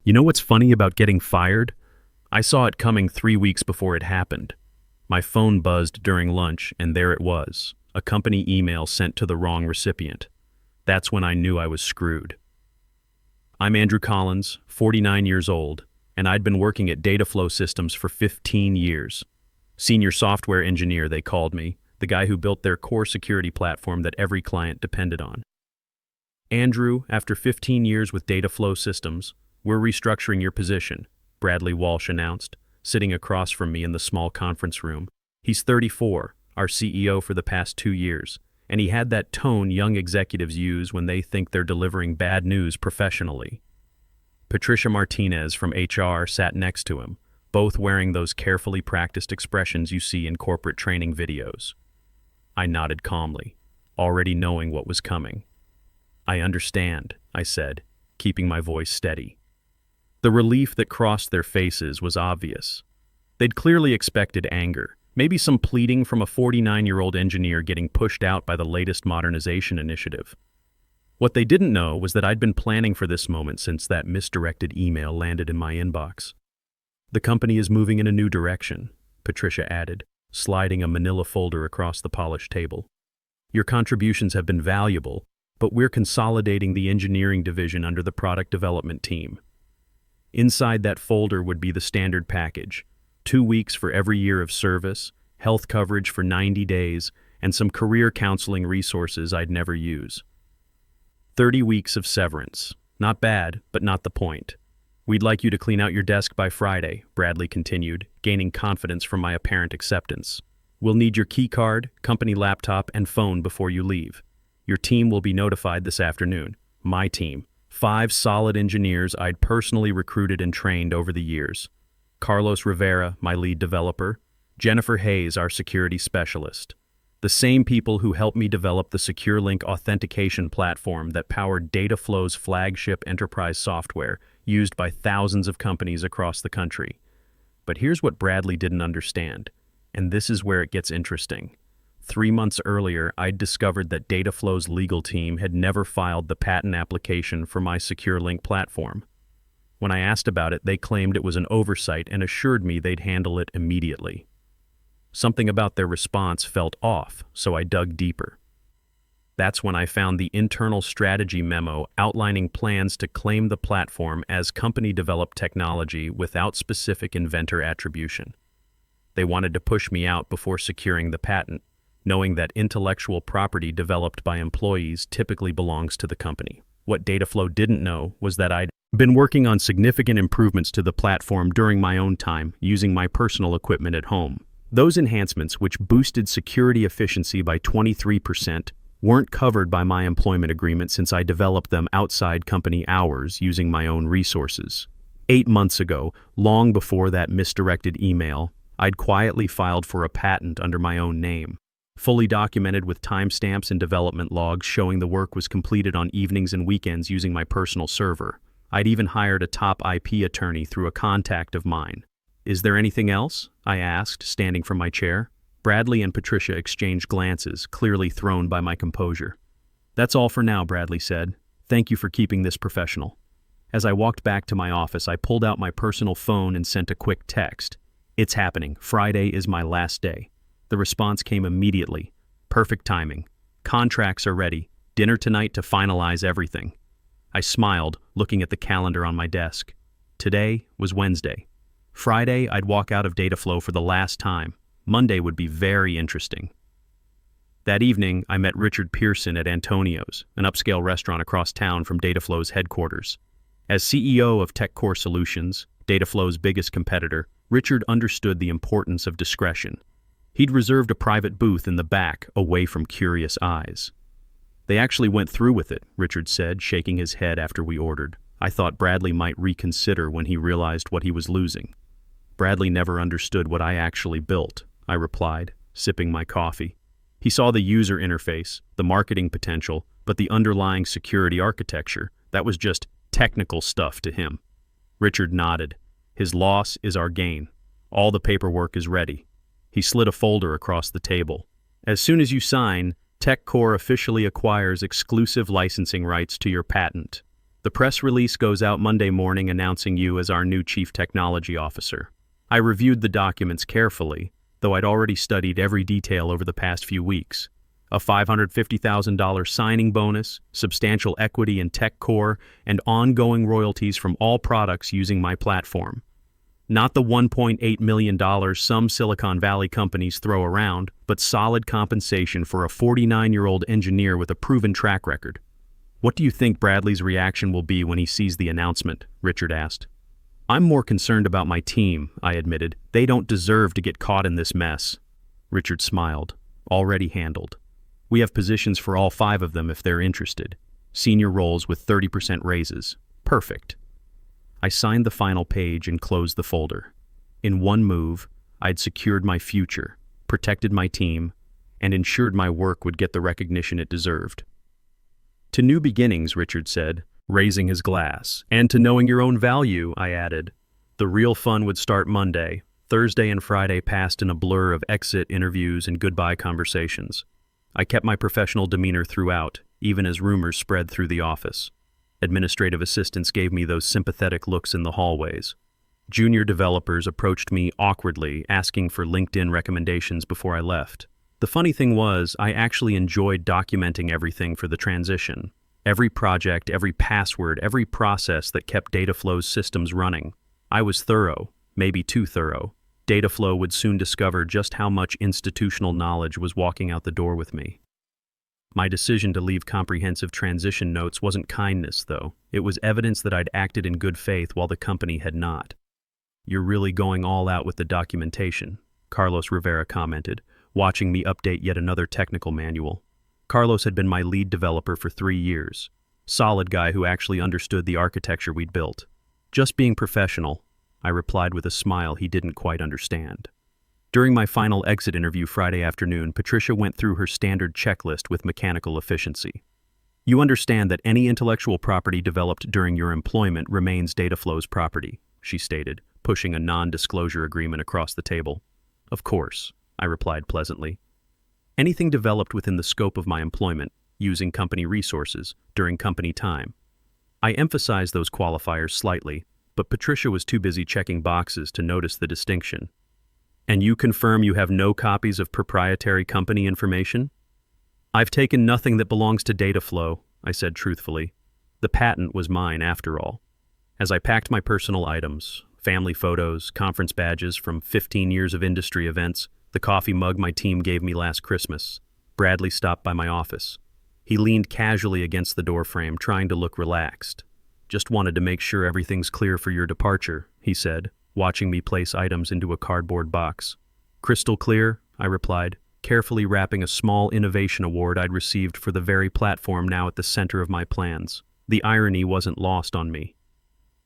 You know what's funny about getting fired? I saw it coming 3 weeks before it happened. My phone buzzed during lunch, and there it was, a company email sent to the wrong recipient. That's when I knew I was screwed. I'm Andrew Collins, 49 years old, and I'd been working at Dataflow Systems for 15 years. Senior software engineer, they called me, the guy who built their core security platform that every client depended on. Andrew, after 15 years with Dataflow Systems, we're restructuring your position, Bradley Walsh announced, sitting across from me in the small conference room. He's 34, our CEO for the past 2 years, and he had that tone young executives use when they think they're delivering bad news professionally. Patricia Martinez from HR sat next to him, both wearing those carefully practiced expressions you see in corporate training videos. I nodded calmly, already knowing what was coming. I understand, I said, keeping my voice steady. The relief that crossed their faces was obvious. They'd clearly expected anger, maybe some pleading from a 49-year-old engineer getting pushed out by the latest modernization initiative. What they didn't know was that I'd been planning for this moment since that misdirected email landed in my inbox. The company is moving in a new direction, Patricia added, sliding a manila folder across the polished table. Your contributions have been valuable, but we're consolidating the engineering division under the product development team. Inside that folder would be the standard package, 2 weeks for every year of service, health coverage for 90 days, and some career counseling resources I'd never use. 30 weeks of severance. Not bad, but not the point. We'd like you to clean out your desk by Friday, Bradley continued, gaining confidence from my apparent acceptance. We'll need your key card, company laptop, and phone before you leave. Your team will be notified this afternoon. My team. 5 solid engineers I'd personally recruited and trained over the years. Carlos Rivera, my lead developer. Jennifer Hayes, our security specialist. The same people who helped me develop the SecureLink authentication platform that powered Dataflow's flagship enterprise software used by thousands of companies across the country. But here's what Bradley didn't understand, and this is where it gets interesting. 3 months earlier, I'd discovered that Dataflow's legal team had never filed the patent application for my SecureLink platform. When I asked about it, they claimed it was an oversight and assured me they'd handle it immediately. Something about their response felt off, so I dug deeper. That's when I found the internal strategy memo outlining plans to claim the platform as company-developed technology without specific inventor attribution. They wanted to push me out before securing the patent, knowing that intellectual property developed by employees typically belongs to the company. What Dataflow didn't know was that I'd been working on significant improvements to the platform during my own time, using my personal equipment at home. Those enhancements, which boosted security efficiency by 23%, weren't covered by my employment agreement since I developed them outside company hours using my own resources. 8 months ago, long before that misdirected email, I'd quietly filed for a patent under my own name, fully documented with timestamps and development logs showing the work was completed on evenings and weekends using my personal server. I'd even hired a top IP attorney through a contact of mine. Is there anything else? I asked, standing from my chair. Bradley and Patricia exchanged glances, clearly thrown by my composure. That's all for now, Bradley said. Thank you for keeping this professional. As I walked back to my office, I pulled out my personal phone and sent a quick text. It's happening. Friday is my last day. The response came immediately. Perfect timing. Contracts are ready. Dinner tonight to finalize everything. I smiled, looking at the calendar on my desk. Today was Wednesday. Friday, I'd walk out of Dataflow for the last time. Monday would be very interesting. That evening, I met Richard Pearson at Antonio's, an upscale restaurant across town from Dataflow's headquarters. As CEO of TechCore Solutions, Dataflow's biggest competitor, Richard understood the importance of discretion. He'd reserved a private booth in the back, away from curious eyes. They actually went through with it, Richard said, shaking his head after we ordered. I thought Bradley might reconsider when he realized what he was losing. Bradley never understood what I actually built, I replied, sipping my coffee. He saw the user interface, the marketing potential, but the underlying security architecture, that was just technical stuff to him. Richard nodded. His loss is our gain. All the paperwork is ready. He slid a folder across the table. As soon as you sign, TechCore officially acquires exclusive licensing rights to your patent. The press release goes out Monday morning announcing you as our new Chief Technology Officer. I reviewed the documents carefully, though I'd already studied every detail over the past few weeks. A $550,000 signing bonus, substantial equity in TechCore, and ongoing royalties from all products using my platform. Not the $1.8 million some Silicon Valley companies throw around, but solid compensation for a 49-year-old engineer with a proven track record. What do you think Bradley's reaction will be when he sees the announcement? Richard asked. I'm more concerned about my team, I admitted. They don't deserve to get caught in this mess. Richard smiled. Already handled. We have positions for all 5 of them if they're interested. Senior roles with 30% raises. Perfect. I signed the final page and closed the folder. In one move, I'd secured my future, protected my team, and ensured my work would get the recognition it deserved. To new beginnings, Richard said, raising his glass. And to knowing your own value, I added. The real fun would start Monday. Thursday and Friday passed in a blur of exit interviews and goodbye conversations. I kept my professional demeanor throughout, even as rumors spread through the office. Administrative assistants gave me those sympathetic looks in the hallways. Junior developers approached me awkwardly, asking for LinkedIn recommendations before I left. The funny thing was, I actually enjoyed documenting everything for the transition. Every project, every password, every process that kept Dataflow's systems running. I was thorough, maybe too thorough. Dataflow would soon discover just how much institutional knowledge was walking out the door with me. My decision to leave comprehensive transition notes wasn't kindness, though. It was evidence that I'd acted in good faith while the company had not. You're really going all out with the documentation, Carlos Rivera commented, watching me update yet another technical manual. Carlos had been my lead developer for 3 years. Solid guy who actually understood the architecture we'd built. Just being professional, I replied with a smile he didn't quite understand. During my final exit interview Friday afternoon, Patricia went through her standard checklist with mechanical efficiency. You understand that any intellectual property developed during your employment remains Dataflow's property, she stated, pushing a non-disclosure agreement across the table. Of course, I replied pleasantly. Anything developed within the scope of my employment, using company resources, during company time. I emphasized those qualifiers slightly, but Patricia was too busy checking boxes to notice the distinction. And you confirm you have no copies of proprietary company information? I've taken nothing that belongs to Dataflow, I said truthfully. The patent was mine after all. As I packed my personal items, family photos, conference badges from 15 years of industry events, the coffee mug my team gave me last Christmas, Bradley stopped by my office. He leaned casually against the doorframe, trying to look relaxed. Just wanted to make sure everything's clear for your departure, he said, watching me place items into a cardboard box. Crystal clear, I replied, carefully wrapping a small innovation award I'd received for the very platform now at the center of my plans. The irony wasn't lost on me.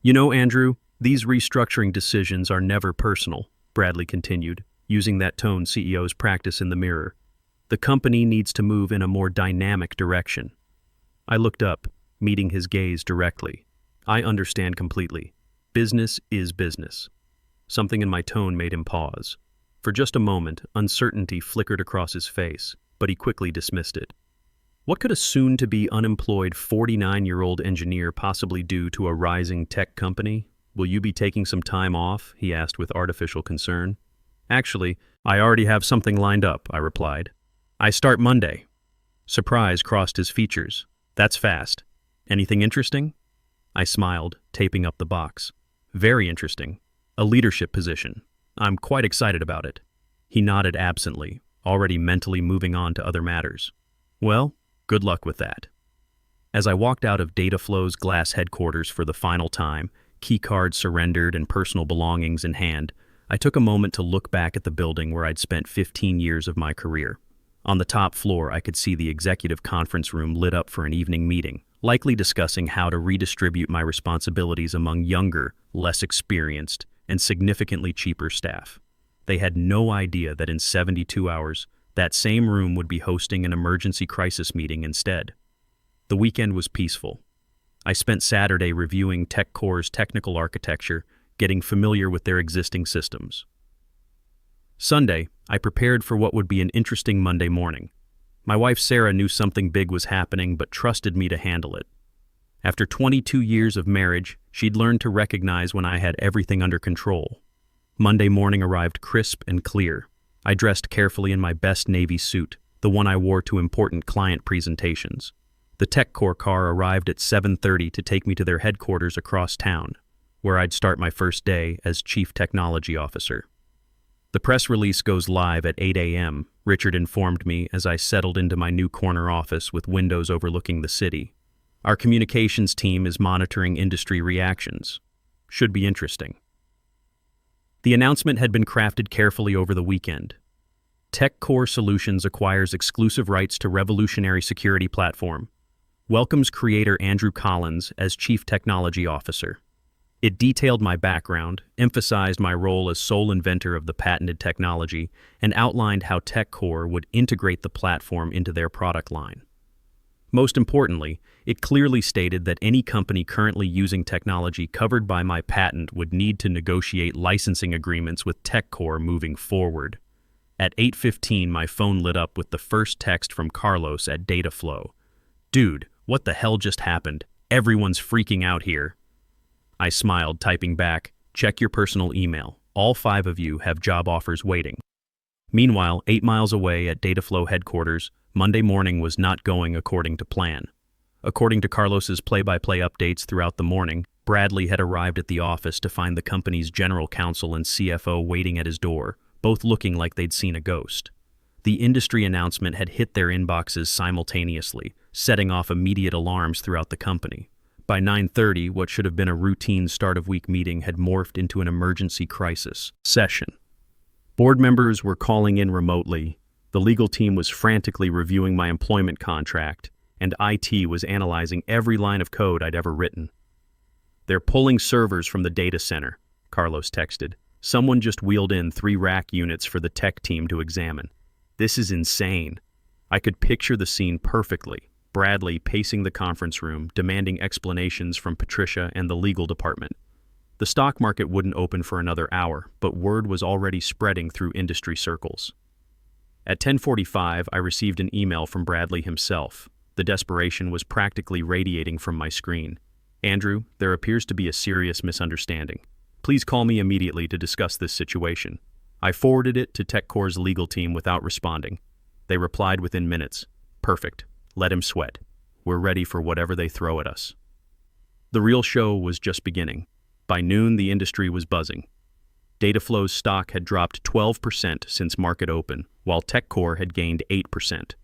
You know, Andrew, these restructuring decisions are never personal, Bradley continued, using that tone CEOs practice in the mirror. The company needs to move in a more dynamic direction. I looked up, meeting his gaze directly. I understand completely. Business is business. Something in my tone made him pause. For just a moment, uncertainty flickered across his face, but he quickly dismissed it. What could a soon-to-be unemployed 49-year-old engineer possibly do to a rising tech company? Will you be taking some time off? He asked with artificial concern. Actually, I already have something lined up, I replied. I start Monday. Surprise crossed his features. That's fast. Anything interesting? I smiled, taping up the box. Very interesting. A leadership position. I'm quite excited about it. He nodded absently, already mentally moving on to other matters. Well, good luck with that. As I walked out of Dataflow's glass headquarters for the final time, key cards surrendered and personal belongings in hand, I took a moment to look back at the building where I'd spent 15 years of my career. On the top floor, I could see the executive conference room lit up for an evening meeting, likely discussing how to redistribute my responsibilities among younger, less experienced, and significantly cheaper staff. They had no idea that in 72 hours, that same room would be hosting an emergency crisis meeting instead. The weekend was peaceful. I spent Saturday reviewing TechCore's technical architecture, getting familiar with their existing systems. Sunday, I prepared for what would be an interesting Monday morning. My wife Sarah knew something big was happening but trusted me to handle it. After 22 years of marriage, she'd learned to recognize when I had everything under control. Monday morning arrived crisp and clear. I dressed carefully in my best navy suit, the one I wore to important client presentations. The TechCore car arrived at 7:30 to take me to their headquarters across town, where I'd start my first day as Chief Technology Officer. The press release goes live at 8 a.m., Richard informed me as I settled into my new corner office with windows overlooking the city. Our communications team is monitoring industry reactions. Should be interesting. The announcement had been crafted carefully over the weekend. TechCore Solutions acquires exclusive rights to revolutionary security platform. Welcomes creator Andrew Collins as Chief Technology Officer. It detailed my background, emphasized my role as sole inventor of the patented technology, and outlined how TechCore would integrate the platform into their product line. Most importantly, it clearly stated that any company currently using technology covered by my patent would need to negotiate licensing agreements with TechCore moving forward. At 8:15, my phone lit up with the first text from Carlos at Dataflow. "Dude, what the hell just happened? Everyone's freaking out here." I smiled, typing back, "Check your personal email. All 5 of you have job offers waiting." Meanwhile, 8 miles away at Dataflow headquarters, Monday morning was not going according to plan. According to Carlos's play-by-play updates throughout the morning, Bradley had arrived at the office to find the company's general counsel and CFO waiting at his door, both looking like they'd seen a ghost. The industry announcement had hit their inboxes simultaneously, setting off immediate alarms throughout the company. By 9:30, what should have been a routine start-of-week meeting had morphed into an emergency crisis session. Board members were calling in remotely, the legal team was frantically reviewing my employment contract, and IT was analyzing every line of code I'd ever written. "They're pulling servers from the data center," Carlos texted. "Someone just wheeled in 3 rack units for the tech team to examine. This is insane." I could picture the scene perfectly. Bradley pacing the conference room, demanding explanations from Patricia and the legal department. The stock market wouldn't open for another hour, but word was already spreading through industry circles. At 10:45, I received an email from Bradley himself. The desperation was practically radiating from my screen. "Andrew, there appears to be a serious misunderstanding. Please call me immediately to discuss this situation." I forwarded it to TechCore's legal team without responding. They replied within minutes. "Perfect. Let him sweat. We're ready for whatever they throw at us." The real show was just beginning. By noon, the industry was buzzing. Dataflow's stock had dropped 12% since market open, while TechCore had gained 8%.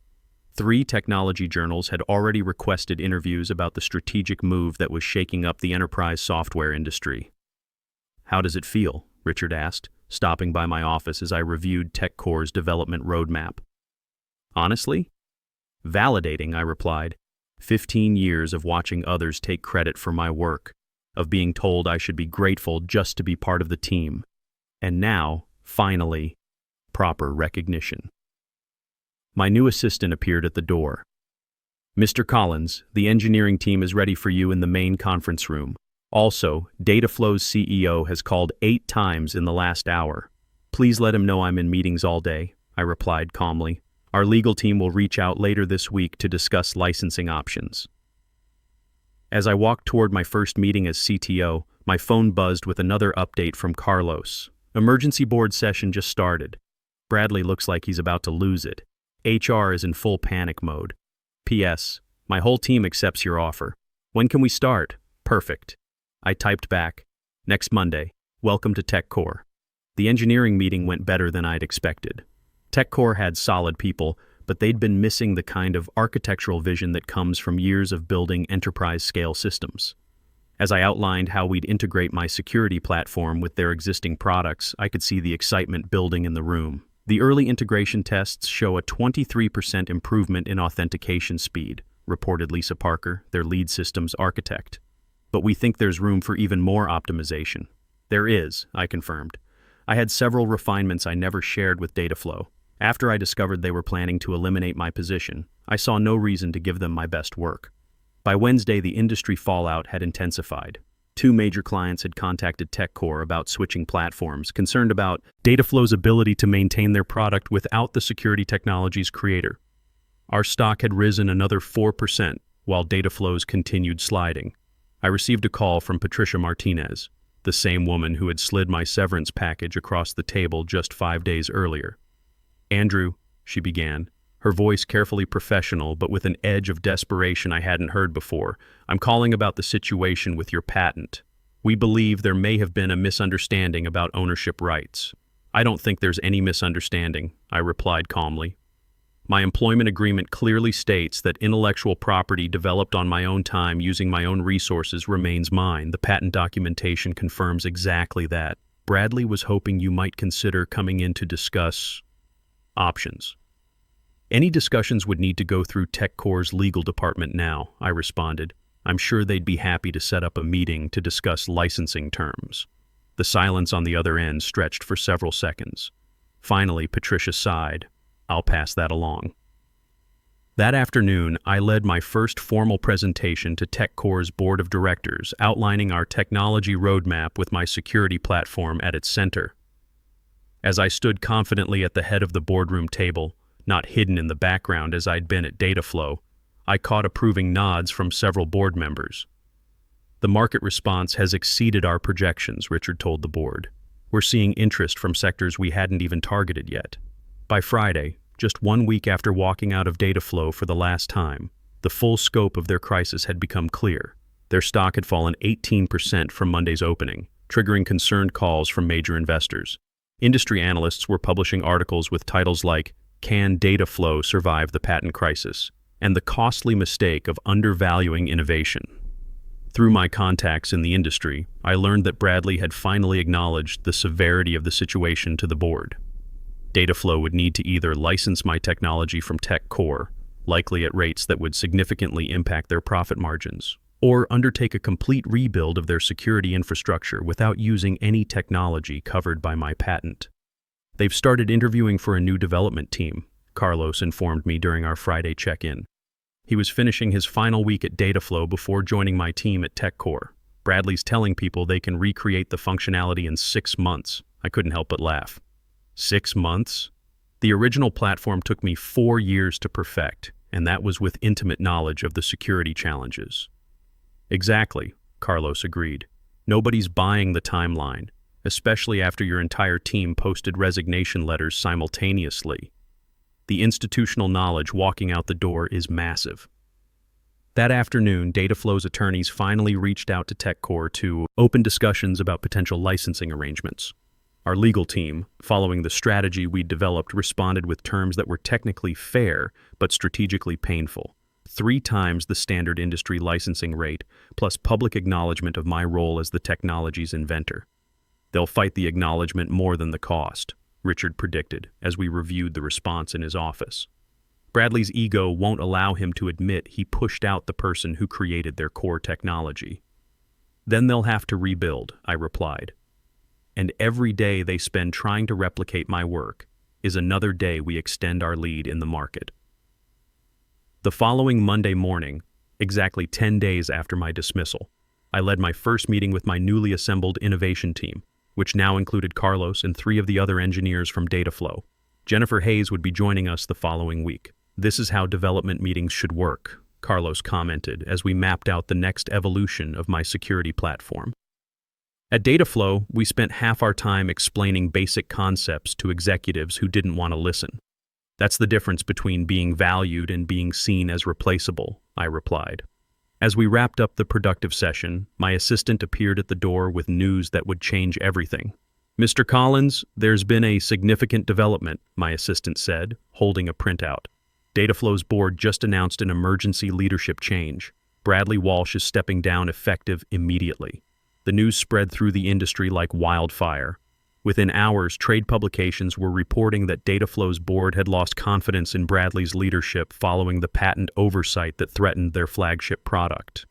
3 technology journals had already requested interviews about the strategic move that was shaking up the enterprise software industry. "How does it feel?" Richard asked, stopping by my office as I reviewed TechCore's development roadmap. "Honestly? Validating," I replied. 15 years of watching others take credit for my work, of being told I should be grateful just to be part of the team. And now, finally, proper recognition. My new assistant appeared at the door. "Mr. Collins, the engineering team is ready for you in the main conference room. Also, Dataflow's CEO has called 8 times in the last hour. Please let him know I'm in meetings all day," I replied calmly. "Our legal team will reach out later this week to discuss licensing options." As I walked toward my first meeting as CTO, my phone buzzed with another update from Carlos. "Emergency board session just started. Bradley looks like he's about to lose it. HR is in full panic mode. P.S. My whole team accepts your offer. When can we start? Perfect." I typed back, "Next Monday. Welcome to TechCore." The engineering meeting went better than I'd expected. TechCore had solid people, but they'd been missing the kind of architectural vision that comes from years of building enterprise-scale systems. As I outlined how we'd integrate my security platform with their existing products, I could see the excitement building in the room. The early integration tests show a 23% improvement in authentication speed, reported Lisa Parker, their lead systems architect. "But we think there's room for even more optimization." "There is," I confirmed. I had several refinements I never shared with Dataflow. After I discovered they were planning to eliminate my position, I saw no reason to give them my best work. By Wednesday, the industry fallout had intensified. 2 major clients had contacted TechCore about switching platforms, concerned about Dataflow's ability to maintain their product without the security technology's creator. Our stock had risen another 4%, while data flows continued sliding. I received a call from Patricia Martinez, the same woman who had slid my severance package across the table just 5 days earlier. "Andrew," she began, her voice carefully professional but with an edge of desperation I hadn't heard before, "I'm calling about the situation with your patent. We believe there may have been a misunderstanding about ownership rights." "I don't think there's any misunderstanding," I replied calmly. "My employment agreement clearly states that intellectual property developed on my own time using my own resources remains mine. The patent documentation confirms exactly that. Bradley was hoping you might consider coming in to discuss options." "Any discussions would need to go through TechCore's legal department now," I responded. "I'm sure they'd be happy to set up a meeting to discuss licensing terms." The silence on the other end stretched for several seconds. Finally, Patricia sighed. "I'll pass that along." That afternoon, I led my first formal presentation to TechCore's board of directors, outlining our technology roadmap with my security platform at its center. As I stood confidently at the head of the boardroom table, not hidden in the background as I'd been at Dataflow, I caught approving nods from several board members. "The market response has exceeded our projections," Richard told the board. "We're seeing interest from sectors we hadn't even targeted yet." By Friday, just 1 week after walking out of Dataflow for the last time, the full scope of their crisis had become clear. Their stock had fallen 18% from Monday's opening, triggering concerned calls from major investors. Industry analysts were publishing articles with titles like, "Can Dataflow Survive the Patent Crisis?" and "The Costly Mistake of Undervaluing Innovation." Through my contacts in the industry, I learned that Bradley had finally acknowledged the severity of the situation to the board. Dataflow would need to either license my technology from TechCore, likely at rates that would significantly impact their profit margins, or undertake a complete rebuild of their security infrastructure without using any technology covered by my patent. "They've started interviewing for a new development team," Carlos informed me during our Friday check-in. He was finishing his final week at Dataflow before joining my team at TechCore. "Bradley's telling people they can recreate the functionality in 6 months. I couldn't help but laugh. 6 months? The original platform took me 4 years to perfect, and that was with intimate knowledge of the security challenges." "Exactly," Carlos agreed. "Nobody's buying the timeline, especially after your entire team posted resignation letters simultaneously. The institutional knowledge walking out the door is massive." That afternoon, Dataflow's attorneys finally reached out to TechCore to open discussions about potential licensing arrangements. Our legal team, following the strategy we'd developed, responded with terms that were technically fair but strategically painful. 3 times the standard industry licensing rate, plus public acknowledgement of my role as the technology's inventor. "They'll fight the acknowledgement more than the cost," Richard predicted as we reviewed the response in his office. "Bradley's ego won't allow him to admit he pushed out the person who created their core technology." "Then they'll have to rebuild," I replied. "And every day they spend trying to replicate my work is another day we extend our lead in the market." The following Monday morning, exactly 10 days after my dismissal, I led my first meeting with my newly assembled innovation team, which now included Carlos and 3 of the other engineers from Dataflow. Jennifer Hayes would be joining us the following week. "This is how development meetings should work," Carlos commented as we mapped out the next evolution of my security platform. At Dataflow, we spent half our time explaining basic concepts to executives who didn't want to listen. "That's the difference between being valued and being seen as replaceable," I replied. As we wrapped up the productive session, my assistant appeared at the door with news that would change everything. "Mr. Collins, there's been a significant development," my assistant said, holding a printout. "Dataflow's board just announced an emergency leadership change. Bradley Walsh is stepping down effective immediately." The news spread through the industry like wildfire. Within hours, trade publications were reporting that Dataflow's board had lost confidence in Bradley's leadership following the patent oversight that threatened their flagship product.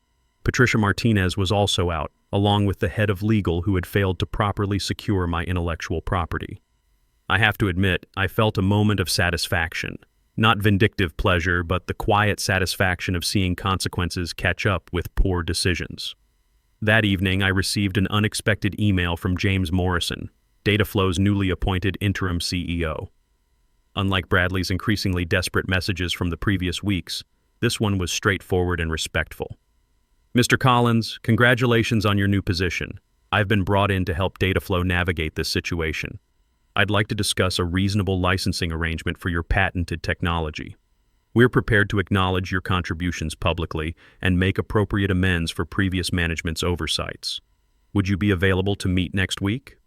Patricia Martinez was also out, along with the head of legal who had failed to properly secure my intellectual property. I have to admit, I felt a moment of satisfaction. Not vindictive pleasure, but the quiet satisfaction of seeing consequences catch up with poor decisions. That evening, I received an unexpected email from James Morrison, Dataflow's newly appointed interim CEO. Unlike Bradley's increasingly desperate messages from the previous weeks, This one was straightforward and respectful. Mr. Collins, congratulations on your new position. I've been brought in to help Dataflow navigate this situation. I'd like to discuss a reasonable licensing arrangement for your patented technology. We're prepared to acknowledge your contributions publicly and make appropriate amends for previous management's oversights. Would you be available to meet next week?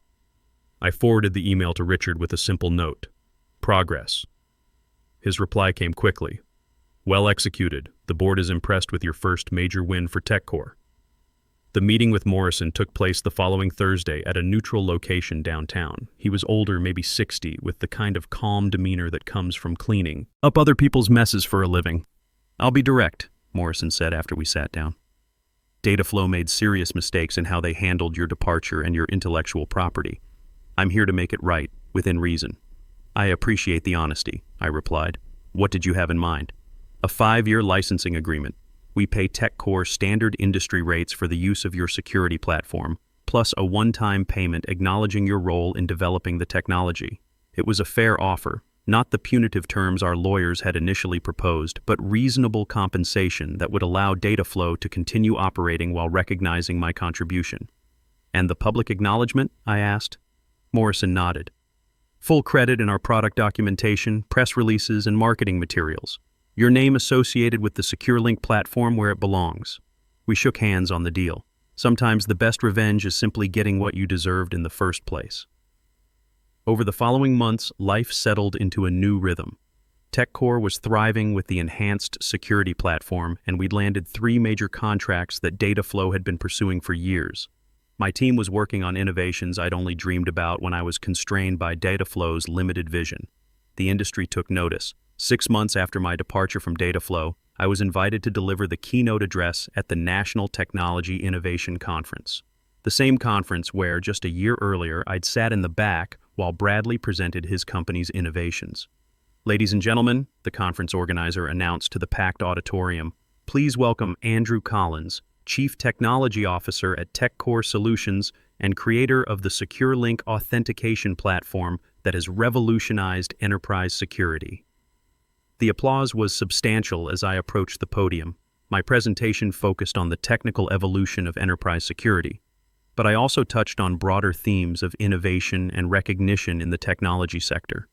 I forwarded the email to Richard with a simple note. Progress. His reply came quickly. Well executed. The board is impressed with your first major win for TechCore. The meeting with Morrison took place the following Thursday at a neutral location downtown. He was older, maybe 60, with the kind of calm demeanor that comes from cleaning up other people's messes for a living. I'll be direct, Morrison said after we sat down. Dataflow made serious mistakes in how they handled your departure and your intellectual property. I'm here to make it right, within reason. I appreciate the honesty, I replied. What did you have in mind? A 5-year licensing agreement. We pay TechCore standard industry rates for the use of your security platform, plus a one-time payment acknowledging your role in developing the technology. It was a fair offer, not the punitive terms our lawyers had initially proposed, but reasonable compensation that would allow Dataflow to continue operating while recognizing my contribution. And the public acknowledgement? I asked. Morrison nodded. Full credit in our product documentation, press releases, and marketing materials. Your name associated with the SecureLink platform where it belongs. We shook hands on the deal. Sometimes the best revenge is simply getting what you deserved in the first place. Over the following months, life settled into a new rhythm. TechCore was thriving with the enhanced security platform, and we'd landed 3 major contracts that Dataflow had been pursuing for years. My team was working on innovations I'd only dreamed about when I was constrained by Dataflow's limited vision. The industry took notice. 6 months after my departure from Dataflow, I was invited to deliver the keynote address at the National Technology Innovation Conference. The same conference where, just a year earlier, I'd sat in the back while Bradley presented his company's innovations. Ladies and gentlemen, the conference organizer announced to the packed auditorium, please welcome Andrew Collins, Chief Technology Officer at TechCore Solutions and creator of the SecureLink authentication platform that has revolutionized enterprise security. The applause was substantial as I approached the podium. My presentation focused on the technical evolution of enterprise security, but I also touched on broader themes of innovation and recognition in the technology sector.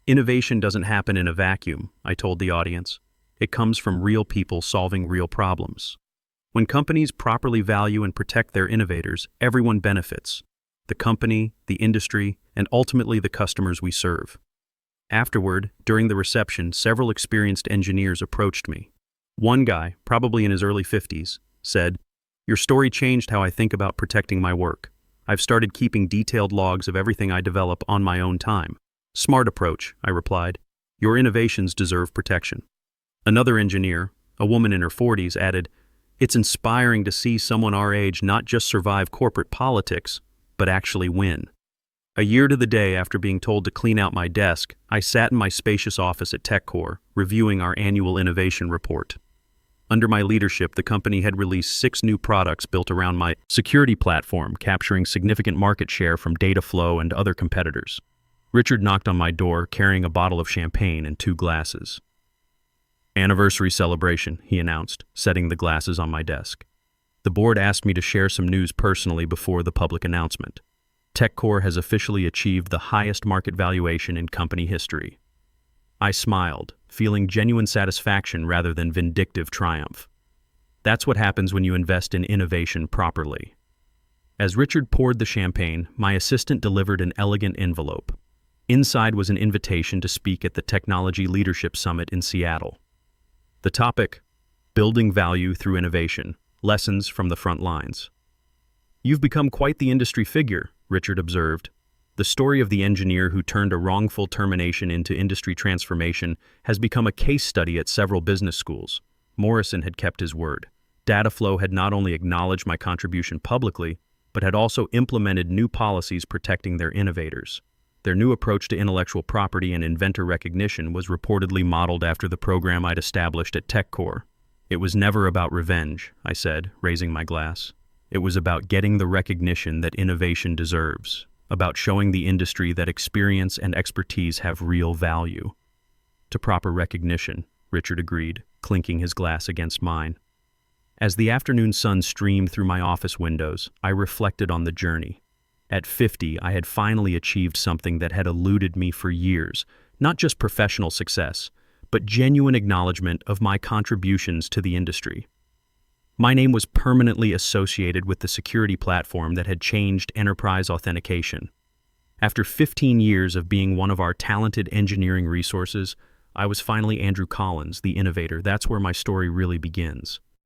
Innovation doesn't happen in a vacuum, I told the audience. It comes from real people solving real problems. When companies properly value and protect their innovators, everyone benefits. The company, the industry, and ultimately the customers we serve. Afterward, during the reception, several experienced engineers approached me. One guy, probably in his early 50s, said, "Your story changed how I think about protecting my work. I've started keeping detailed logs of everything I develop on my own time." "Smart approach," I replied. "Your innovations deserve protection." Another engineer, a woman in her 40s, added, "It's inspiring to see someone our age not just survive corporate politics, but actually win." A year to the day after being told to clean out my desk, I sat in my spacious office at TechCore, reviewing our annual innovation report. Under my leadership, the company had released 6 new products built around my security platform, capturing significant market share from Dataflow and other competitors. Richard knocked on my door, carrying a bottle of champagne and 2 glasses. "Anniversary celebration," he announced, setting the glasses on my desk. The board asked me to share some news personally before the public announcement. TechCore has officially achieved the highest market valuation in company history. I smiled, feeling genuine satisfaction rather than vindictive triumph. That's what happens when you invest in innovation properly. As Richard poured the champagne, my assistant delivered an elegant envelope. Inside was an invitation to speak at the Technology Leadership Summit in Seattle. The topic, Building Value Through Innovation, Lessons from the Front Lines. "You've become quite the industry figure," Richard observed. The story of the engineer who turned a wrongful termination into industry transformation has become a case study at several business schools. Morrison had kept his word. Dataflow had not only acknowledged my contribution publicly, but had also implemented new policies protecting their innovators. Their new approach to intellectual property and inventor recognition was reportedly modeled after the program I'd established at TechCore. "It was never about revenge," I said, raising my glass. "It was about getting the recognition that innovation deserves, about showing the industry that experience and expertise have real value." "To proper recognition," Richard agreed. clinking his glass against mine. As the afternoon sun streamed through my office windows, I reflected on the journey. At 50, I had finally achieved something that had eluded me for years, not just professional success, but genuine acknowledgement of my contributions to the industry. My name was permanently associated with the security platform that had changed enterprise authentication. After 15 years of being one of our talented engineering resources, I was finally Andrew Collins, the innovator. That's where my story really begins.